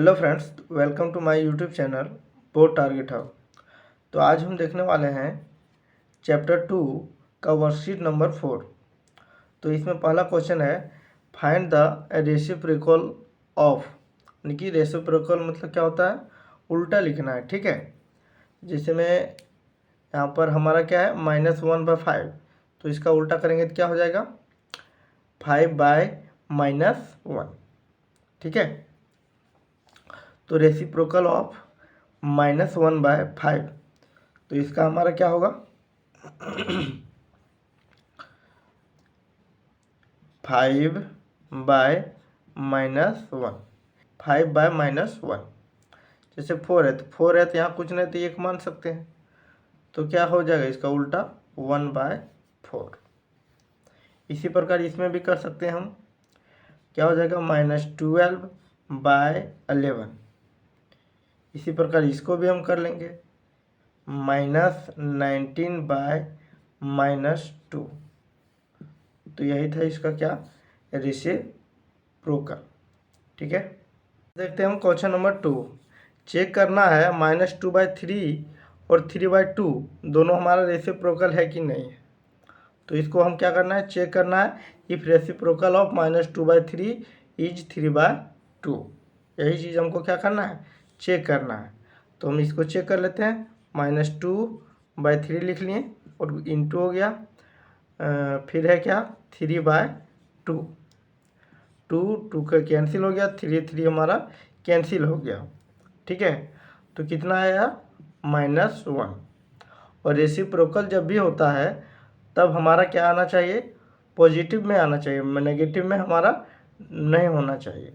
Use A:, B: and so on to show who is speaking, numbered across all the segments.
A: Hello friends, welcome to my YouTube channel board target hub. तो आज हम देखने वाले हैं चैप्टर 2 का वर्कशीट नंबर 4। तो इसमें पहला क्वेश्चन है फाइंड द रेसिप्रोकल ऑफ, यानी कि रेसिप्रोकल मतलब क्या होता है, उल्टा लिखना है। ठीक है, जैसे में यहाँ पर हमारा क्या है -1/5, तो इसका उल्टा करेंगे तो क्या हो जाएगा 5/-1। ठीक है, तो रेसिप्रोकल ऑफ -1/5, तो इसका हमारा क्या होगा 5/-1, 5/-1। जैसे 4 है तो 4 है, तो यहाँ कुछ नहीं तो 1 मान सकते हैं, तो क्या हो जाएगा इसका उल्टा 1/4। इसी प्रकार इसमें भी कर सकते हैं हम, क्या हो जाएगा -12/11। इसी प्रकार इसको भी हम कर लेंगे -19/-2। तो यही था इसका क्या रेसिप्रोकल। ठीक है, देखते हैं हम क्वेश्चन नंबर 2। चेक करना है -2/3 और 3/2 दोनों हमारा रेसिप्रोकल है कि नहीं है। तो इसको हम क्या करना है, चेक करना है इफ रेसिप्रोकल ऑफ -2/3 इज 3/2। यही चीज़ हमको क्या करना है, चेक करना है। तो हम इसको चेक कर लेते हैं, -2/3 लिख लिए और इंटू हो गया, फिर है क्या 3/2, 2 का कैंसिल हो गया, 3 हमारा कैंसिल हो गया। ठीक है, तो कितना आया -1। और रेसिप्रोकल जब भी होता है तब हमारा क्या आना चाहिए, पॉजिटिव में आना चाहिए, नेगेटिव में हमारा नहीं होना चाहिए।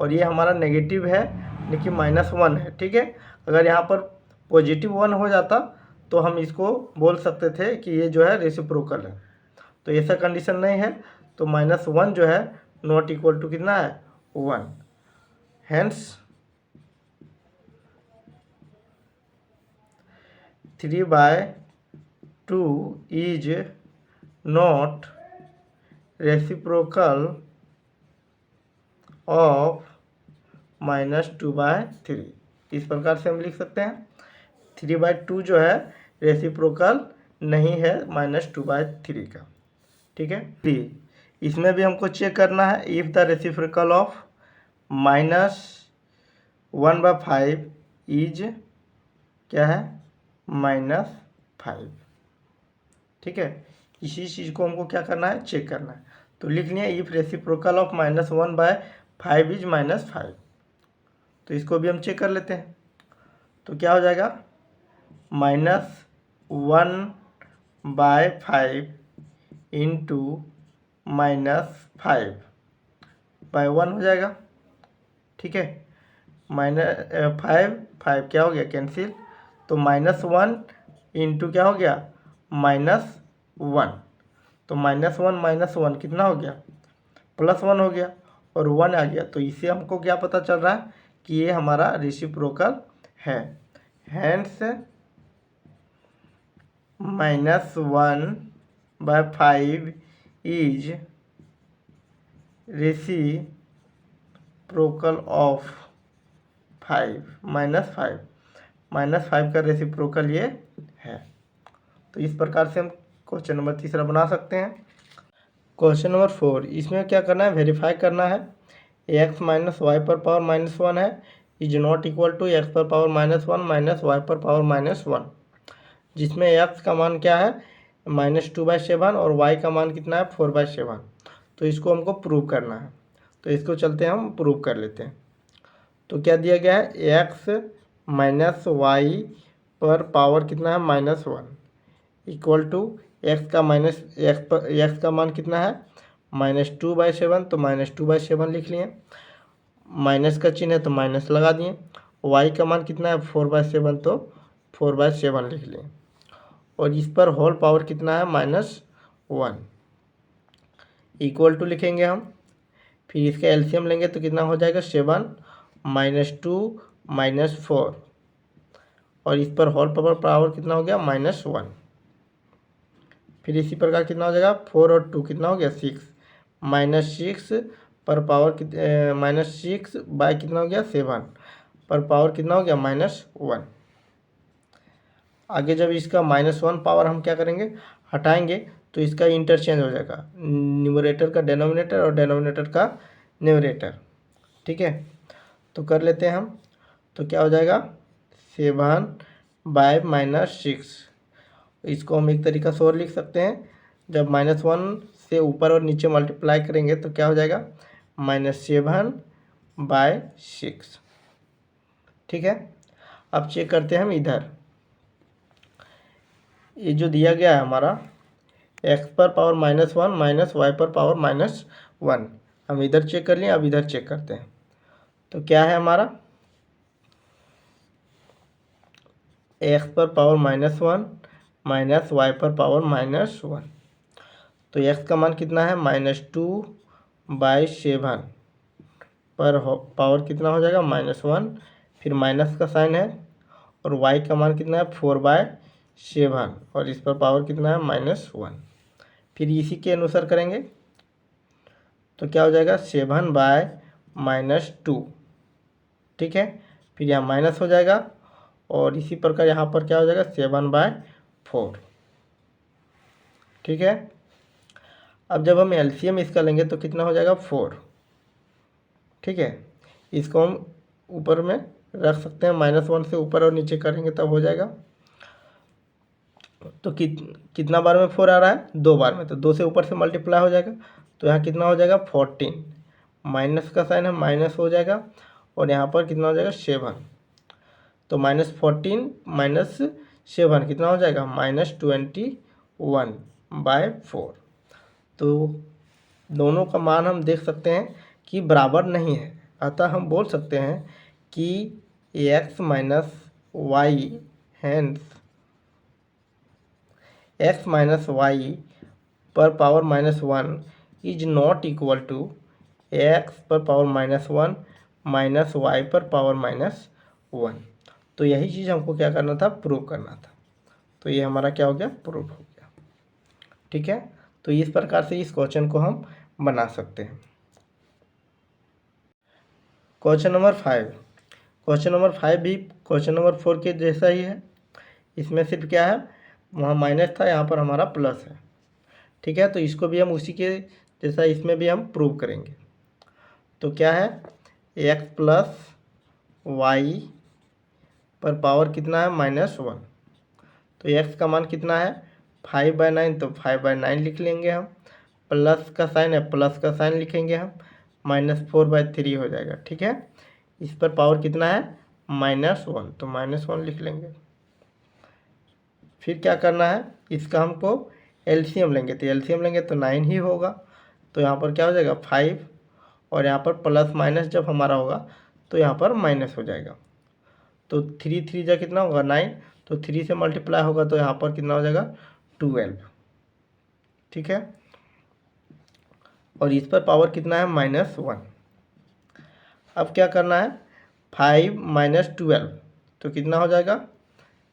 A: और ये हमारा नेगेटिव है, लेकिन -1 है। ठीक है, अगर यहाँ पर +1 हो जाता तो हम इसको बोल सकते थे कि ये जो है रेसिप्रोकल है। तो ऐसा कंडीशन नहीं है, तो -1 जो है नॉट इक्वल टू कितना है 1। Hence 3/2 is not reciprocal of -2/3। इस प्रकार से हम लिख सकते हैं 3/2 जो है रेसिप्रोकल नहीं है -2/3 का। ठीक है, इसमें भी हमको चेक करना है if the reciprocal of -1/5 is क्या है -5। ठीक है, इसी चीज़ को हमको क्या करना है, चेक करना है। तो लिख लिया इफ रेसिप्रोकल ऑफ -1/5 इज -5। तो इसको भी हम चेक कर लेते हैं, तो क्या हो जाएगा -1/5 इंटू -5/1 हो जाएगा। ठीक है, -5 क्या हो गया कैंसिल, तो -1 इंटू क्या हो गया -1, तो -1 कितना हो गया +1 हो गया और 1 आ गया। तो इससे हमको क्या पता चल रहा है कि ये हमारा रेसिप्रोकल है। हेंस -1/5 इज रेसिप्रोकल ऑफ 5 -5 का रेसिप्रोकल ये है। तो इस प्रकार से हम क्वेश्चन नंबर 3 बना सकते हैं। क्वेश्चन नंबर 4, इसमें क्या करना है, वेरीफाई करना है x - y⁻1 है is not equal to x⁻1 - y⁻1, जिसमें x का मान क्या है -2/7 और y का मान कितना है 4/7। तो इसको हमको प्रूव करना है, तो इसको चलते हैं हम प्रूव कर लेते हैं। तो क्या दिया गया है, x - y पर पावर कितना है -1 इक्वल टू x का मान कितना है -2/7, तो -2/7 लिख लिए, माइनस का चिन्ह है तो माइनस लगा दिए। y का मान कितना है 4/7, तो 4/7 लिख लिए, और इस पर होल पावर कितना है -1 इक्वल टू लिखेंगे हम। फिर इसका एलसीएम लेंगे तो कितना हो जाएगा 7 -2 -4, और इस पर होल पावर कितना हो गया -1। फिर इसी प्रकार कितना हो जाएगा 4 और 2 कितना हो गया 6, -6 पर पावर -6 बाय कितना हो गया 7, पर पावर कितना हो गया -1। आगे जब इसका -1 पावर हम क्या करेंगे, हटाएंगे तो इसका इंटरचेंज हो जाएगा, न्यूमरेटर का डेनोमिनेटर और डेनोमिनेटर का न्यूमरेटर। ठीक है, तो कर लेते हैं हम। तो क्या हो जाएगा 7/-6। इसको हम एक तरीका से और लिख सकते हैं, जब -1 से ऊपर और नीचे मल्टीप्लाई करेंगे तो क्या हो जाएगा -7/6। ठीक है, अब चेक करते हैं हम इधर। ये जो दिया गया है हमारा x पर पावर -1 माइनस y पर पावर -1, हम इधर चेक कर लिए, अब इधर चेक करते हैं। तो क्या है हमारा x पर पावर -1 माइनस y पर पावर -1। तो x का मान कितना है -2/7 पर पावर कितना हो जाएगा -1, फिर माइनस का साइन है, और y का मान कितना है 4/7 और इस पर पावर कितना है -1। फिर इसी के अनुसार करेंगे तो क्या हो जाएगा 7/-2। ठीक है, फिर यहाँ माइनस हो जाएगा, और इसी प्रकार यहाँ पर क्या हो जाएगा 7/4। ठीक है, अब जब हम एलसीएम इसका लेंगे तो कितना हो जाएगा 4। ठीक है, इसको हम ऊपर में रख सकते हैं, -1 से ऊपर और नीचे करेंगे तब हो जाएगा। तो कितना बार में 4 आ रहा है, 2 बार में, तो 2 से ऊपर से मल्टीप्लाई हो जाएगा, तो यहाँ कितना हो जाएगा 14, माइनस का साइन है माइनस हो जाएगा, और यहाँ पर कितना हो जाएगा 7, तो -14 -7 कितना हो जाएगा -21/4। तो दोनों का मान हम देख सकते हैं कि बराबर नहीं है, अतः हम बोल सकते हैं कि x - y hence x - y पर power -1 is not equal to x पर पावर -1 माइनस y पर पावर -1। तो यही चीज़ हमको क्या करना था, प्रूव करना था। तो ये हमारा क्या हो गया, प्रूव हो गया। ठीक है, तो इस प्रकार से इस क्वेश्चन को हम बना सकते हैं। Question number 5। क्वेश्चन नंबर 5 भी क्वेश्चन नंबर 4 के जैसा ही है। इसमें सिर्फ क्या है, वहाँ माइनस था, यहाँ पर हमारा प्लस है। ठीक है, तो इसको भी हम उसी के जैसा इसमें भी हम प्रूव करेंगे। तो क्या है x + y पर पावर कितना है -1। तो x का मान कितना है 5/9, तो 5/9 लिख लेंगे हम, प्लस का साइन है प्लस का साइन लिखेंगे हम, -4/3 हो जाएगा। ठीक है, इस पर पावर कितना है -1, तो -1 लिख लेंगे। फिर क्या करना है, इसका हमको एलसीएम लेंगे, तो एलसीएम लेंगे तो 9 ही होगा, तो यहाँ पर क्या हो जाएगा 5, और यहाँ पर प्लस माइनस जब हमारा होगा तो यहाँ पर माइनस हो जाएगा। तो 3 जा कितना होगा 9, तो 3 से मल्टीप्लाई होगा तो यहाँ पर कितना हो जाएगा 12। ठीक है, और इस पर पावर कितना है -1। अब क्या करना है 5 - 12, तो कितना हो जाएगा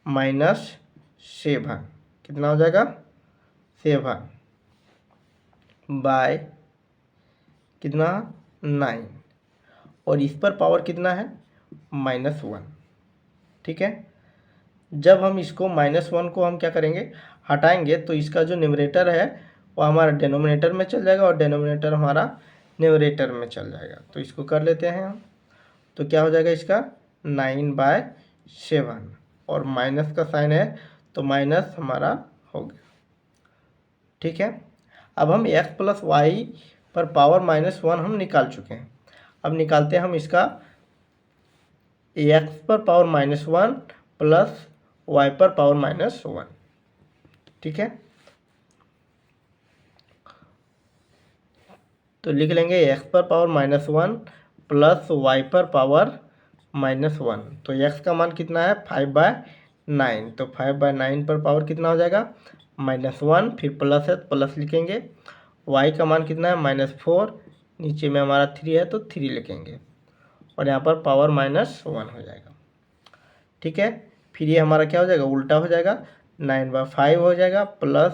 A: -7, कितना हो जाएगा 7 बाय कितना 9, और इस पर पावर कितना है -1। ठीक है, जब हम इसको -1 को हम क्या करेंगे, हटाएंगे, तो इसका जो न्यूमरेटर है वो हमारा डेनोमिनेटर में चल जाएगा, और डेनोमिनेटर हमारा न्यूमरेटर में चल जाएगा। तो इसको कर लेते हैं हम। तो क्या हो जाएगा इसका 9/7, और माइनस का साइन है तो माइनस हमारा हो गया। ठीक है, अब हम x + y पर पावर -1 हम निकाल चुके हैं। अब निकालते हैं हम इसका x पर पावर -1 प्लस y पर पावर -1। ठीक है, तो लिख लेंगे x पर पावर -1 प्लस y पर पावर -1। तो x का मान कितना है 5/9, तो 5/9 पर पावर कितना हो जाएगा -1, फिर प्लस है तो प्लस लिखेंगे। y का मान कितना है -4, नीचे में हमारा 3 है तो 3 लिखेंगे, और यहाँ पर पावर -1 हो जाएगा। ठीक है, फिर ये हमारा क्या हो जाएगा, उल्टा हो जाएगा, 9/5 हो जाएगा, प्लस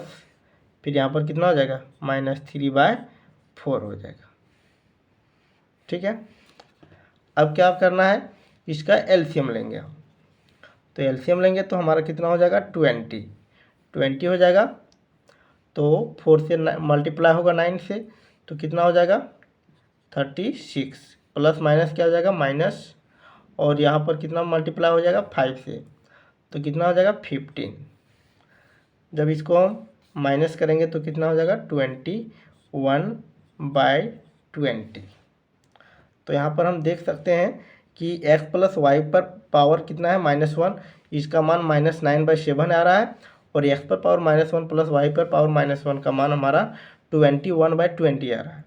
A: फिर यहाँ पर कितना हो जाएगा -3/4 हो जाएगा। ठीक है, अब क्या करना है, इसका एलसीएम लेंगे हम। तो एलसीएम लेंगे तो हमारा कितना हो जाएगा 20 हो जाएगा। तो 4 से मल्टीप्लाई होगा 9 से, तो कितना हो जाएगा 36, प्लस माइनस क्या हो जाएगा माइनस, और यहाँ पर कितना मल्टीप्लाई हो जाएगा 5 से, तो कितना हो जाएगा 15। जब इसको हम माइनस करेंगे तो कितना हो जाएगा 21/20। तो यहाँ पर हम देख सकते हैं कि x प्लस वाई पर पावर कितना है -1, इसका मान -9/7 आ रहा है, और x पर पावर -1 प्लस y पर पावर -1 का मान हमारा 21/20 आ रहा है।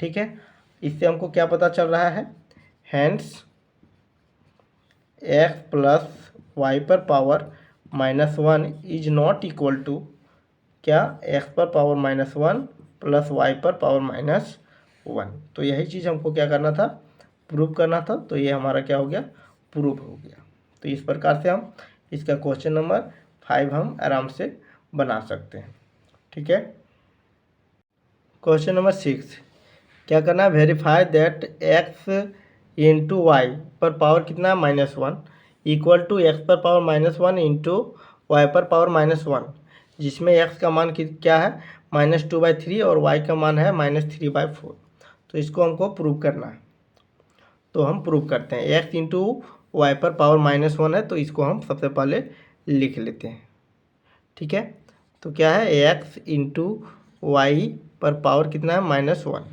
A: ठीक है, इससे हमको क्या पता चल रहा है, हैंस x प्लस वाई पर power -1 is not equal to क्या, x पर पावर -1 प्लस y पर पावर -1। तो यही चीज़ हमको क्या करना था, प्रूव करना था। तो ये हमारा क्या हो गया, प्रूव हो गया। तो इस प्रकार से हम इसका क्वेश्चन नंबर 5 हम आराम से बना सकते हैं। ठीक है, क्वेश्चन नंबर 6 क्या करना है, verify that x into y पर पावर कितना है -1 इक्वल टू एक्स पर पावर -1 इंटू वाई पर पावर -1, जिसमें x का मान क्या है -2/3 और y का मान है -3/4। तो इसको हमको प्रूव करना है। तो हम प्रूव करते हैं, x इंटू वाई पर पावर -1 है, तो इसको हम सबसे पहले लिख लेते हैं। ठीक है, तो क्या है, x इंटू वाई पर पावर कितना है -1,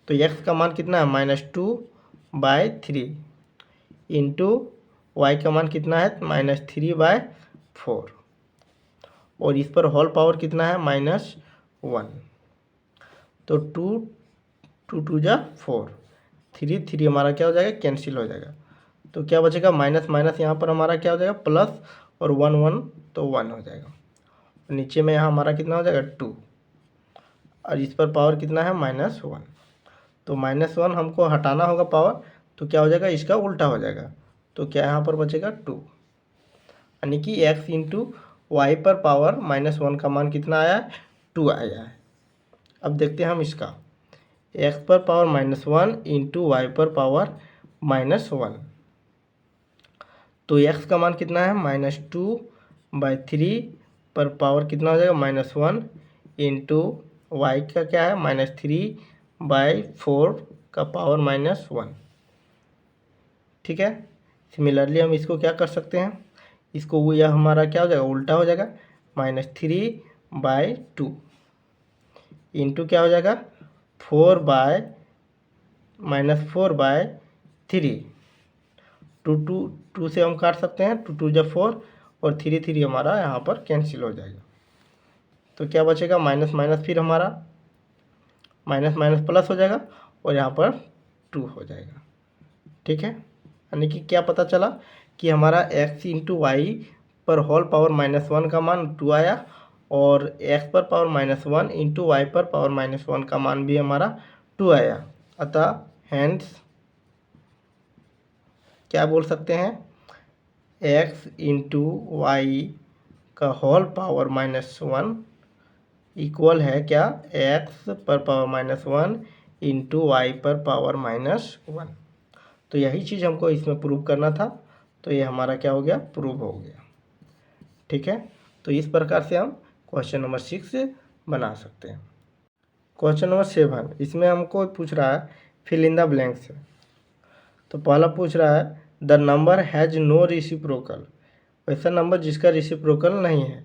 A: तो x का मान कितना है -2/3 इंटू वाई का मान कितना है -3/4, और इस पर होल पावर कितना है -1। तो 2 जा 4, 3 हमारा क्या हो जाएगा, कैंसिल हो जाएगा। तो क्या बचेगा, माइनस माइनस यहाँ पर हमारा क्या हो जाएगा प्लस, और 1 तो 1 हो जाएगा। नीचे में यहाँ हमारा कितना हो जाएगा 2, और इस पर पावर कितना है -1। तो -1 हमको हटाना होगा पावर, तो क्या हो जाएगा, इसका उल्टा हो जाएगा। तो क्या यहाँ पर बचेगा 2, यानी कि x इंटू वाई पर पावर -1 का मान कितना आया है, 2 आया है। अब देखते हैं हम इसका, x पर पावर -1 इंटू वाई पर पावर -1, तो x का मान कितना है -2/3 पर पावर कितना हो जाएगा -1 इंटू वाई का क्या है -3/4 का पावर -1। ठीक है, सिमिलरली हम इसको क्या कर सकते हैं, इसको यह हमारा क्या हो जाएगा, उल्टा हो जाएगा, -3/2 इंटू क्या हो जाएगा 4/-4/3। 2 से हम काट सकते हैं, 2 जा 4, और 3 हमारा यहाँ पर कैंसिल हो जाएगा। तो क्या बचेगा, माइनस माइनस फिर हमारा माइनस माइनस प्लस हो जाएगा, और यहाँ पर 2 हो जाएगा। ठीक है, यानी कि क्या पता चला कि हमारा x इंटू वाई पर होल पावर -1 का मान 2 आया, और x पर पावर -1 इंटू वाई पर पावर -1 का मान भी हमारा 2 आया। अतः हैंस क्या बोल सकते हैं, x इंटू वाई का होल पावर -1 इक्वल है क्या, x पर पावर -1 इंटू वाई पर पावर -1। तो यही चीज़ हमको इसमें प्रूव करना था। तो ये हमारा क्या हो गया, प्रूव हो गया। ठीक है, तो इस प्रकार से हम क्वेश्चन नंबर 6 बना सकते हैं। क्वेश्चन नंबर 7, इसमें हमको पूछ रहा है फिल इन द ब्लैंक्स। तो पहला पूछ रहा है the number has no reciprocal, वैसा नंबर जिसका रेसिप्रोकल नहीं है।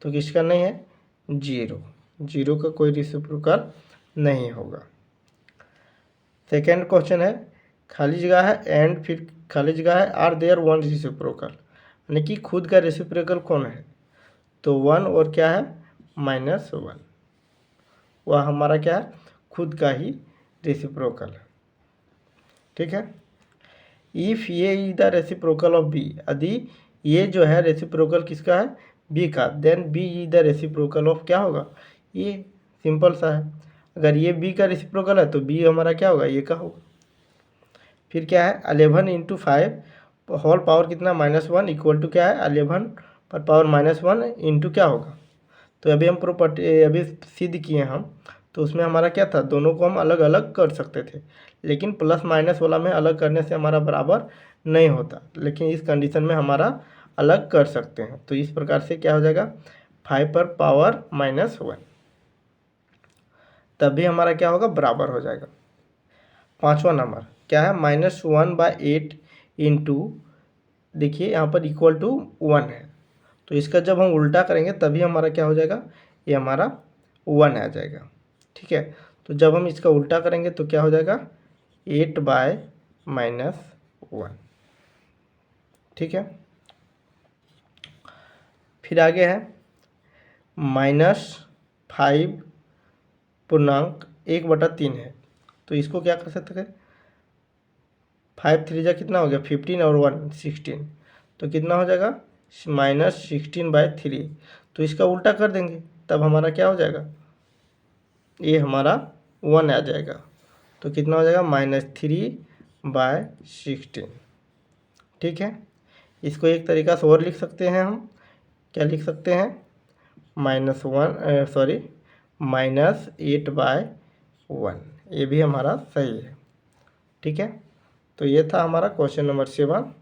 A: तो किसका नहीं है, 0 का कोई रेसिप्रोकल नहीं होगा। सेकेंड क्वेश्चन है खाली जगह है एंड फिर खाली जगह है आर देयर वन रेसिप्रोकल, यानी कि खुद का रेसिप्रोकल कौन है, तो 1 और क्या है -1, वह हमारा क्या है, खुद का ही रेसिप्रोकल है। ठीक है, इफ़ ये is the reciprocal of b, यदि ये जो है रेसिप्रोकल किसका है, बी का, then b is the reciprocal of क्या होगा, ये सिंपल सा है। अगर ये बी का रेसिप्रोकल है तो बी हमारा क्या होगा, ये का होगा। फिर क्या है 11 इंटू 5 होल पावर कितना -1 इक्वल टू क्या है 11 पर पावर -1 इंटू क्या होगा। तो अभी हम प्रॉपर्टी अभी सिद्ध किए हम, तो उसमें हमारा क्या था, दोनों को हम अलग अलग कर सकते थे, लेकिन प्लस माइनस वाला में अलग करने से हमारा बराबर नहीं होता, लेकिन इस कंडीशन में हमारा अलग कर सकते हैं। तो इस प्रकार से क्या हो जाएगा, 5 पर पावर -1, तब भी हमारा क्या होगा, बराबर हो जाएगा। 5वां नंबर क्या है, -1/8 इंटू, देखिए यहाँ पर इक्वल टू 1 है, तो इसका जब हम उल्टा करेंगे तभी हमारा क्या हो जाएगा, ये हमारा 1 आ जाएगा। ठीक है, तो जब हम इसका उल्टा करेंगे तो क्या हो जाएगा, 8/-1। ठीक है, फिर आगे है -5/1/3 है, तो इसको क्या कर सकते हैं, 5 3 जा कितना हो गया 15 और 1 16, तो कितना हो जाएगा -16/3। तो इसका उल्टा कर देंगे तब हमारा क्या हो जाएगा, ये हमारा 1 आ जाएगा, तो कितना हो जाएगा -3/16। ठीक है, इसको एक तरीका से और लिख सकते हैं हम, क्या लिख सकते हैं, -8/1, ये भी हमारा सही है। ठीक है, तो ये था हमारा क्वेश्चन नंबर 7।